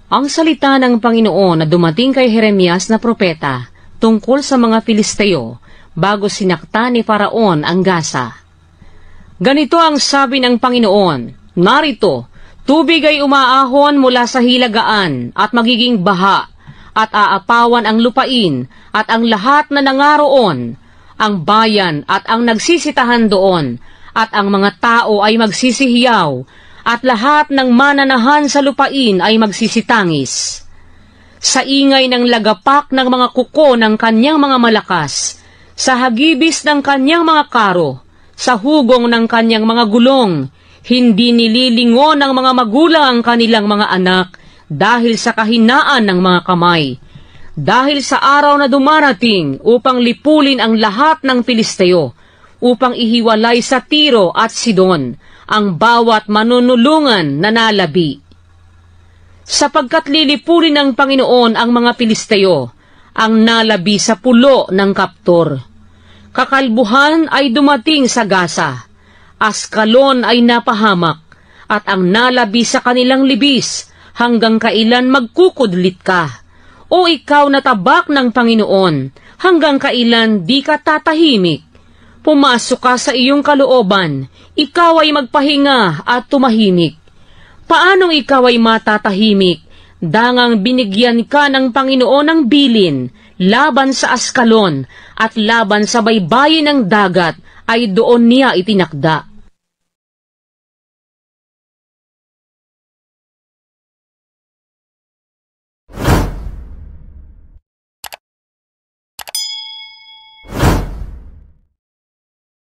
Ang salita ng Panginoon na dumating kay Jeremias na propeta tungkol sa mga Filisteo bago sinakta ni Faraon ang Gaza. Ganito ang sabi ng Panginoon, narito, tubig ay umaahon mula sa hilagaan at magiging baha at aapawan ang lupain at ang lahat na nangaroon, ang bayan at ang nagsisitahan doon, at ang mga tao ay magsisihiyaw, at lahat ng mananahan sa lupain ay magsisitangis. Sa ingay ng lagapak ng mga kuko ng kanyang mga malakas, sa hagibis ng kanyang mga karo, sa hugong ng kanyang mga gulong, hindi nililingon ng mga magulang ang kanilang mga anak dahil sa kahinaan ng mga kamay. Dahil sa araw na dumarating upang lipulin ang lahat ng Filisteo, upang ihiwalay sa Tiro at Sidon ang bawat manunulungan na nalabi. Sapagkat lilipulin ng Panginoon ang mga Filisteo, ang nalabi sa pulo ng Kaptor. Kakalbuhan ay dumating sa Gaza, Askalon ay napahamak, at ang nalabi sa kanilang libis, hanggang kailan magkukudlit ka? O ikaw na tabak ng Panginoon, hanggang kailan di ka tatahimik? Pumasok ka sa iyong kalooban, ikaw ay magpahinga at tumahimik. Paanong ikaw ay matatahimik? Dangang binigyan ka ng Panginoon ng bilin, laban sa Askalon, at laban sa baybayin ng dagat ay doon niya itinakda.